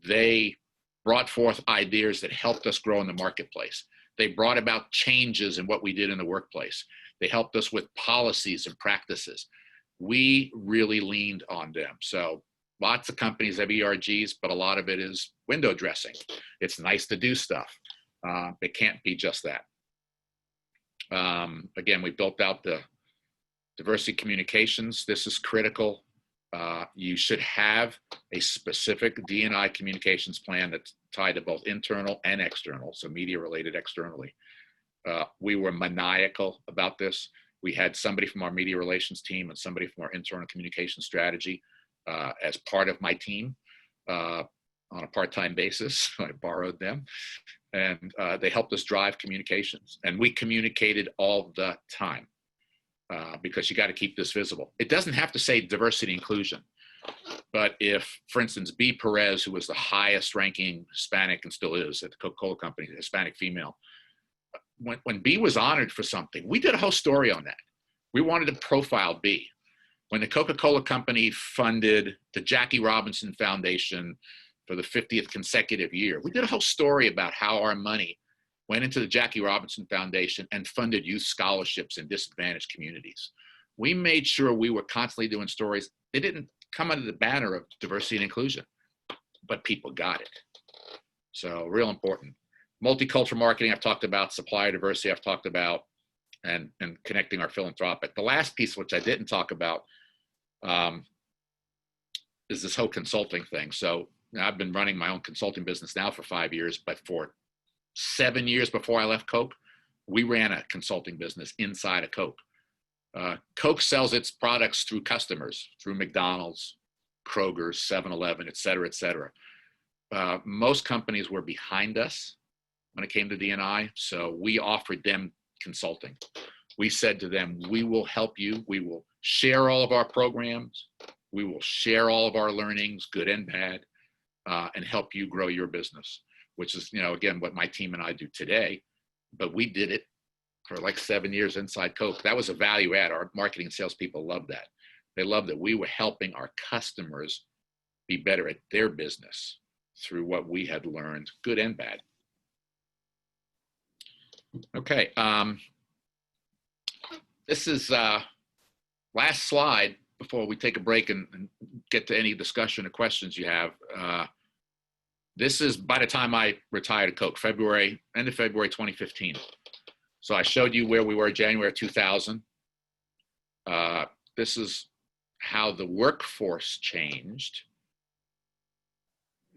They brought forth ideas that helped us grow in the marketplace. They brought about changes in what we did in the workplace. They helped us with policies and practices. We really leaned on them. So lots of companies have ERGs, but a lot of it is window dressing. It's nice to do stuff. It can't be just that. Again, we built out the diversity communications. This is critical. You should have a specific D&I communications plan that's tied to both internal and external, so media related externally. We were maniacal about this. We had somebody from our media relations team and somebody from our internal communication strategy as part of my team on a part-time basis. I borrowed them, and they helped us drive communications. And we communicated all the time because you got to keep this visible. It doesn't have to say diversity inclusion. But if, for instance, B. Perez, who was the highest ranking Hispanic and still is at the Coca-Cola Company, Hispanic female, when B was honored for something, we did a whole story on that. We wanted to profile B. When the Coca-Cola Company funded the Jackie Robinson Foundation for the 50th consecutive year, we did a whole story about how our money went into the Jackie Robinson Foundation and funded youth scholarships in disadvantaged communities. We made sure we were constantly doing stories. They didn't come under the banner of diversity and inclusion, but people got it. So real important. Multicultural marketing, I've talked about. Supplier diversity, I've talked about, and connecting our philanthropic. The last piece, which I didn't talk about, is this whole consulting thing. So I've been running my own consulting business now for 5 years, but for 7 years before I left Coke, we ran a consulting business inside of Coke. Coke sells its products through customers, through McDonald's, Kroger, 7-Eleven, et cetera, et cetera. Most companies were behind us when it came to D&I, so we offered them consulting. We said to them, we will help you. We will share all of our programs. We will share all of our learnings, good and bad, and help you grow your business, which is, again, what my team and I do today. But we did it for like 7 years inside Coke. That was a value add. Our marketing and salespeople loved that. They loved that we were helping our customers be better at their business through what we had learned, good and bad. Okay, this is last slide before we take a break and get to any discussion or questions you have. This is by the time I retired at Coke, end of February 2015. So I showed you where we were January 2000. This is how the workforce changed.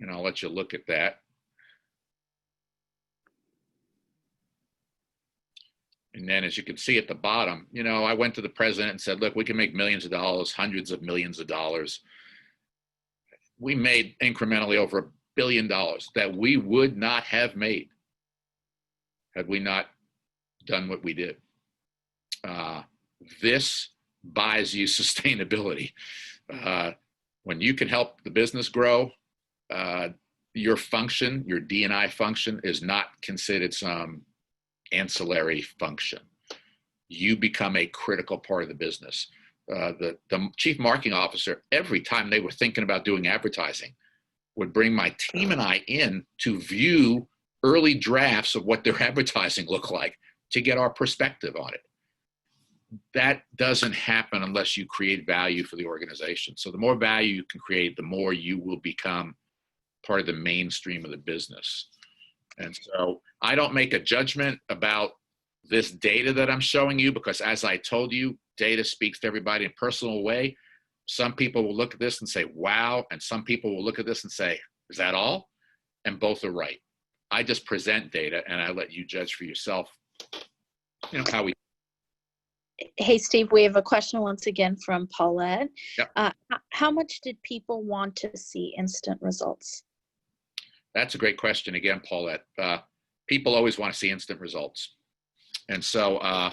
And I'll let you look at that. And then as you can see at the bottom, I went to the president and said, look, we can make millions of dollars, hundreds of millions of dollars. We made incrementally over $1 billion that we would not have made had we not done what we did. This buys you sustainability. When you can help the business grow, your function, your D&I function is not considered some ancillary function. You become a critical part of the business. The chief marketing officer, every time they were thinking about doing advertising, would bring my team and I in to view early drafts of what their advertising looked like to get our perspective on it. That doesn't happen unless you create value for the organization. So the more value you can create, the more you will become part of the mainstream of the business. And so I don't make a judgment about this data that I'm showing you, because as I told you, data speaks to everybody in a personal way. Some people will look at this and say, wow. And some people will look at this and say, is that all? And both are right. I just present data and I let you judge for yourself, how we. Hey, Steve, we have a question once again from Paulette. Yep. How much did people want to see instant results? That's a great question again, Paulette. People always want to see instant results. And so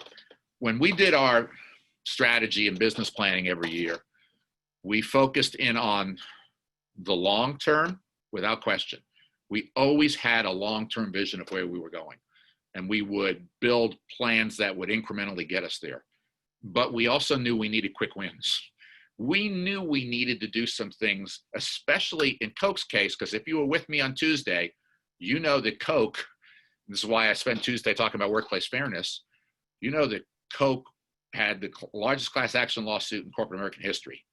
when we did our strategy and business planning every year, we focused in on the long term without question. We always had a long-term vision of where we were going, and we would build plans that would incrementally get us there. But we also knew we needed quick wins. We knew we needed to do some things, especially in Coke's case, because if you were with me on Tuesday, you know that Coke, this is why I spent Tuesday talking about workplace fairness, you know that Coke had the largest class action lawsuit in corporate American history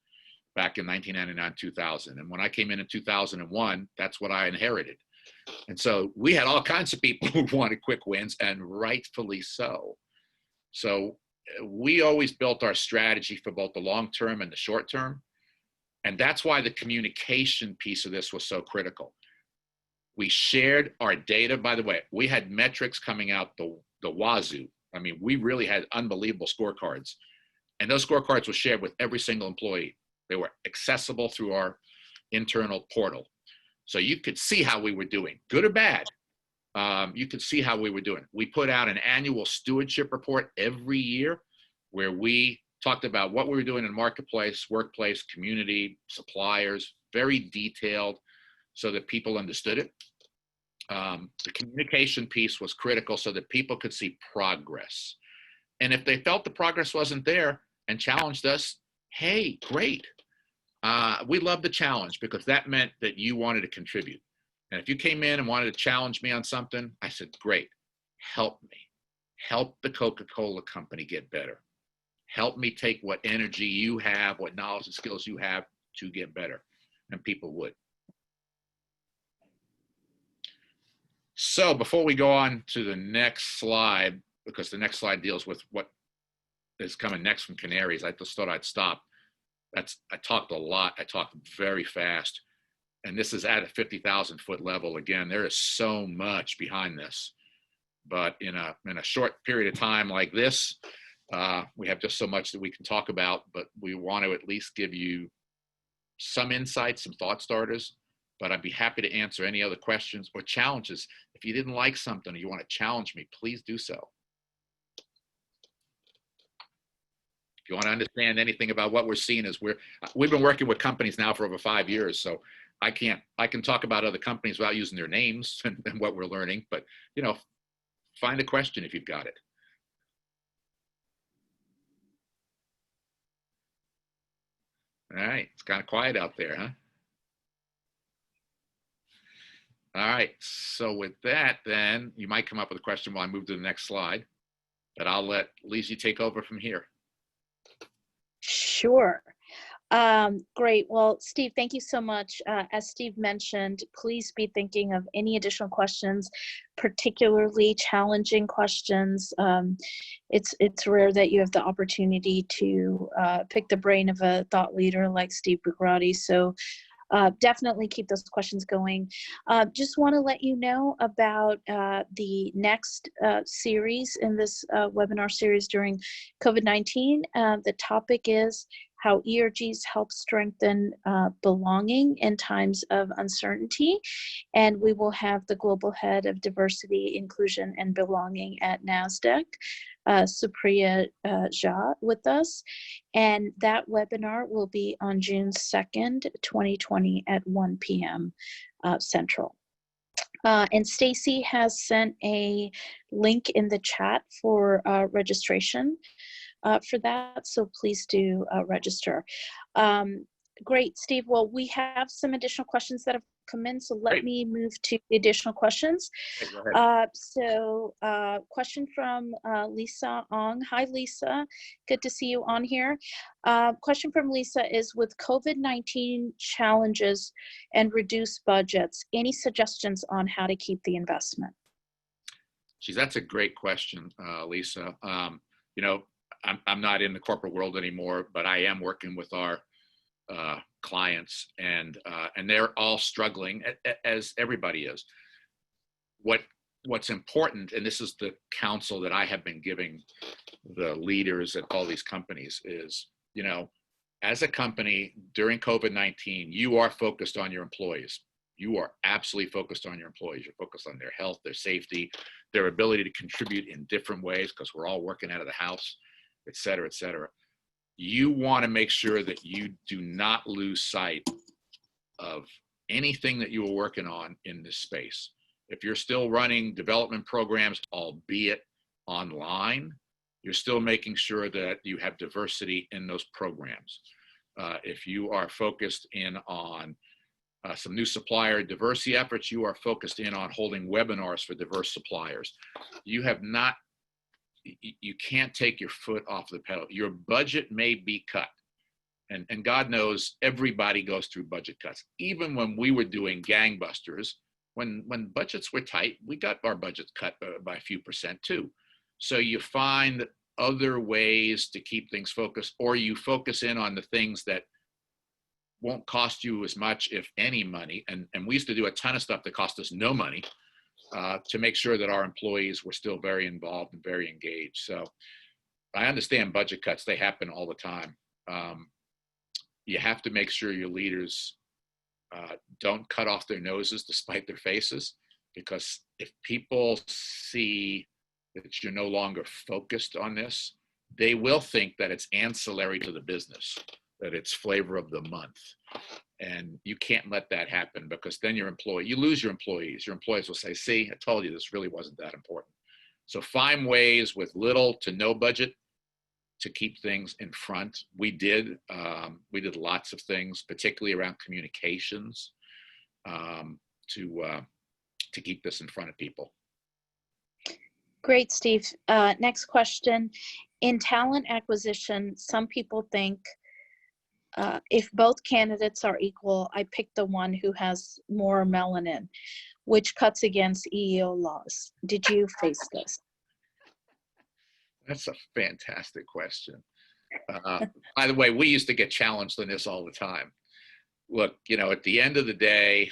back in 1999, 2000. And when I came in 2001, that's what I inherited. And so we had all kinds of people who wanted quick wins, and rightfully so. So we always built our strategy for both the long term and the short term. And that's why the communication piece of this was so critical. We shared our data. By the way, we had metrics coming out the wazoo. I mean, we really had unbelievable scorecards. And those scorecards were shared with every single employee. They were accessible through our internal portal. So you could see how we were doing, good or bad. You could see how we were doing. We put out an annual stewardship report every year where we talked about what we were doing in the marketplace, workplace, community, suppliers, very detailed so that people understood it. The communication piece was critical so that people could see progress. And if they felt the progress wasn't there and challenged us, hey, great. We love the challenge because that meant that you wanted to contribute. And if you came in and wanted to challenge me on something, I said, great, help me. Help the Coca-Cola Company get better. Help me take what energy you have, what knowledge and skills you have to get better. And people would. So before we go on to the next slide, because the next slide deals with what is coming next from Kanarys, I just thought I'd stop. I talked a lot. I talked very fast. And this is at a 50,000 foot level. Again, there is so much behind this. But in a short period of time like this, we have just so much that we can talk about, but we want to at least give you some insights, some thought starters. But I'd be happy to answer any other questions or challenges. If you didn't like something or you want to challenge me, please do so. If you want to understand anything about what we're seeing, is we've been working with companies now for over 5 years, so I can talk about other companies without using their names and what we're learning, but find a question if you've got it. All right, it's kind of quiet out there, huh? All right, so with that, then you might come up with a question while I move to the next slide, but I'll let Lizzie take over from here. Sure. Great. Well, Steve, thank you so much. As Steve mentioned, please be thinking of any additional questions, particularly challenging questions. It's rare that you have the opportunity to pick the brain of a thought leader like Steve Bucherati. So definitely keep those questions going. Just want to let you know about the next series in this webinar series during COVID-19. The topic is how ERGs help strengthen belonging in times of uncertainty. And we will have the Global Head of Diversity, Inclusion, and Belonging at NASDAQ, Supriya Jha, with us. And that webinar will be on June 2nd, 2020 at 1 p.m. Central. And Stacy has sent a link in the chat for registration for that, so please do register. Great, Steve. Well, we have some additional questions that have come in, so let me move to the additional questions. Question from Lisa Ong. Hi, Lisa. Good to see you on here. Question from Lisa is, with COVID-19 challenges and reduced budgets, any suggestions on how to keep the investment? Geez, that's a great question, Lisa. I'm not in the corporate world anymore, but I am working with our clients, and they're all struggling, as everybody is. What's important, and this is the counsel that I have been giving the leaders at all these companies, is, as a company during COVID-19, you are focused on your employees. You are absolutely focused on your employees. You're focused on their health, their safety, their ability to contribute in different ways, because we're all working out of the house, et cetera, et cetera. You want to make sure that you do not lose sight of anything that you are working on in this space. If you're still running development programs, albeit online, you're still making sure that you have diversity in those programs. If you are focused in on some new supplier diversity efforts, you are focused in on holding webinars for diverse suppliers. You can't take your foot off the pedal. Your budget may be cut. And God knows everybody goes through budget cuts. Even when we were doing gangbusters, when budgets were tight, we got our budgets cut by a few percent too. So you find other ways to keep things focused, or you focus in on the things that won't cost you as much, if any, money. And we used to do a ton of stuff that cost us no money, to make sure that our employees were still very involved and very engaged. So I understand budget cuts, they happen all the time. You have to make sure your leaders don't cut off their noses to spite their faces, because if people see that you're no longer focused on this, they will think that it's ancillary to the business, that it's flavor of the month. And you can't let that happen, because then you lose your employees. Your employees will say, see, I told you this really wasn't that important. So find ways with little to no budget to keep things in front. We did lots of things, particularly around communications, to keep this in front of people. Great, Steve. Next question. In talent acquisition, some people think if both candidates are equal, I pick the one who has more melanin, which cuts against EEO laws. Did you face this? That's a fantastic question. By the way, we used to get challenged on this all the time. Look, at the end of the day,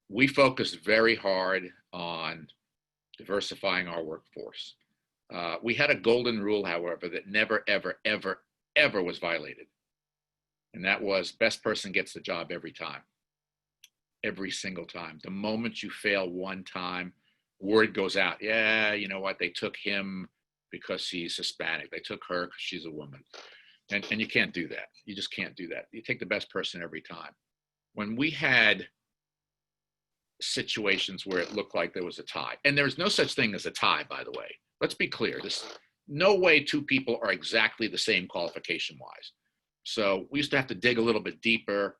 we focused very hard on diversifying our workforce. We had a golden rule, however, that never, ever, ever, ever was violated. And that was best person gets the job every time, every single time. The moment you fail one time, word goes out. Yeah, you know what? They took him because he's Hispanic. They took her because she's a woman. And you can't do that. You just can't do that. You take the best person every time. When we had situations where it looked like there was a tie, and there's no such thing as a tie, by the way. Let's be clear. No way two people are exactly the same qualification-wise. So we used to have to dig a little bit deeper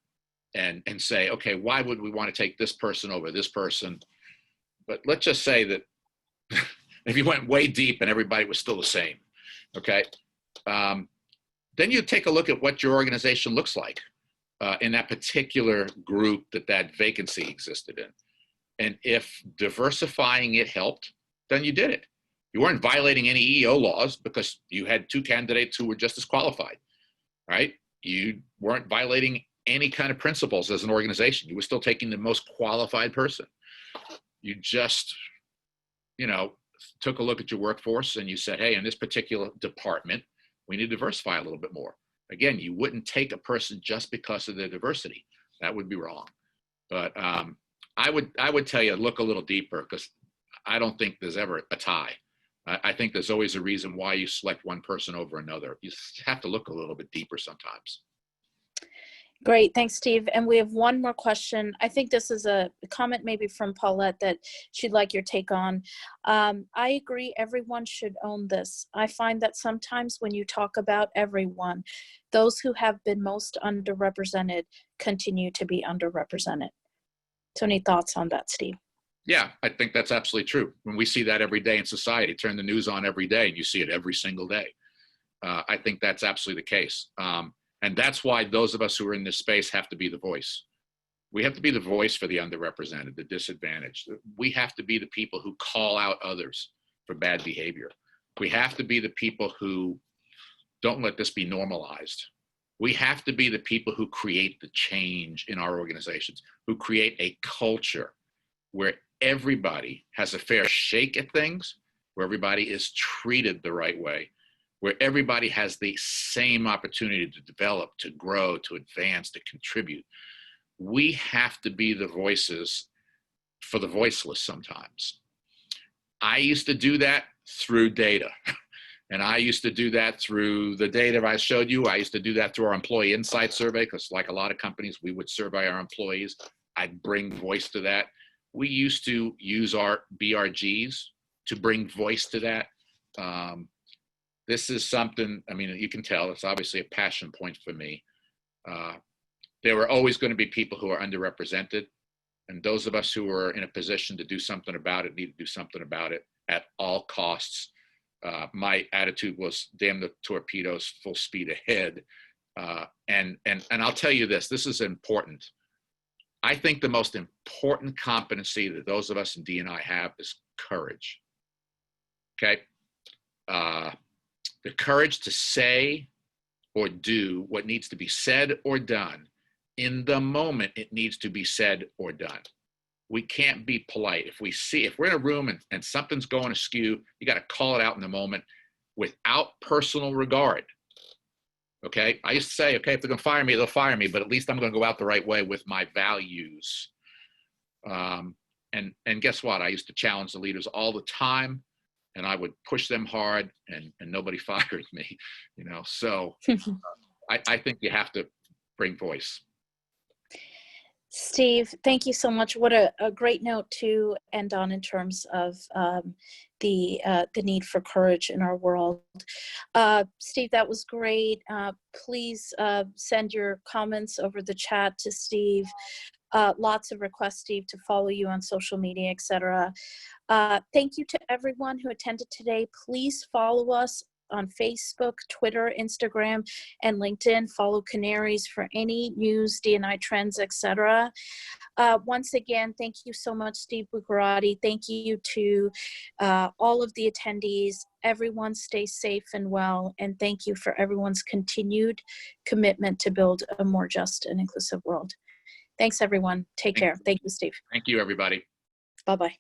and say, okay, why would we want to take this person over this person? But let's just say that if you went way deep and everybody was still the same, okay, then you take a look at what your organization looks like in that particular group that vacancy existed in. And if diversifying it helped, then you did it. You weren't violating any EEO laws because you had two candidates who were just as qualified, right? You weren't violating any kind of principles as an organization. You were still taking the most qualified person. You just, took a look at your workforce and you said, hey, in this particular department, we need to diversify a little bit more. Again, you wouldn't take a person just because of their diversity. That would be wrong. But I would tell you, look a little deeper, because I don't think there's ever a tie. I think there's always a reason why you select one person over another. You have to look a little bit deeper sometimes. Great, thanks, Steve. And we have one more question. I think this is a comment maybe from Paulette that she'd like your take on. I agree, everyone should own this. I find that sometimes when you talk about everyone, those who have been most underrepresented continue to be underrepresented. So any thoughts on that, Steve? Yeah, I think that's absolutely true. When we see that every day in society, turn the news on every day and you see it every single day. I think that's absolutely the case. And that's why those of us who are in this space have to be the voice. We have to be the voice for the underrepresented, the disadvantaged. We have to be the people who call out others for bad behavior. We have to be the people who don't let this be normalized. We have to be the people who create the change in our organizations, who create a culture where everybody has a fair shake at things, where everybody is treated the right way, where everybody has the same opportunity to develop, to grow, to advance, to contribute. We have to be the voices for the voiceless sometimes. I used to do that through data. And I used to do that through the data I showed you. I used to do that through our employee insight survey, because like a lot of companies, we would survey our employees. I'd bring voice to that. We used to use our BRGs to bring voice to that. This is something, you can tell, it's obviously a passion point for me. There are always going to be people who are underrepresented. And those of us who are in a position to do something about it need to do something about it at all costs. My attitude was, damn the torpedoes, full speed ahead. And I'll tell you this is important. I think the most important competency that those of us in D&I have is courage. Okay? The courage to say or do what needs to be said or done in the moment it needs to be said or done. We can't be polite. If we're in a room and something's going askew, you got to call it out in the moment without personal regard. Okay? I used to say, okay, if they're going to fire me, they'll fire me, but at least I'm going to go out the right way with my values. And guess what? I used to challenge the leaders all the time. and I would push them hard, and nobody fired me, So I think you have to bring voice. Steve, thank you so much. What a great note to end on in terms of the need for courage in our world. Steve, that was great. Please send your comments over the chat to Steve. Lots of requests, Steve, to follow you on social media, etc. Thank you to everyone who attended today. Please follow us on Facebook, Twitter, Instagram, and LinkedIn. Follow Kanarys for any news, D&I trends, etc. Once again, thank you so much, Steve Bucherati. Thank you to all of the attendees. Everyone stay safe and well, and thank you for everyone's continued commitment to build a more just and inclusive world. Thanks, everyone. Take care. Thank you, Steve. Thank you, everybody. Bye-bye.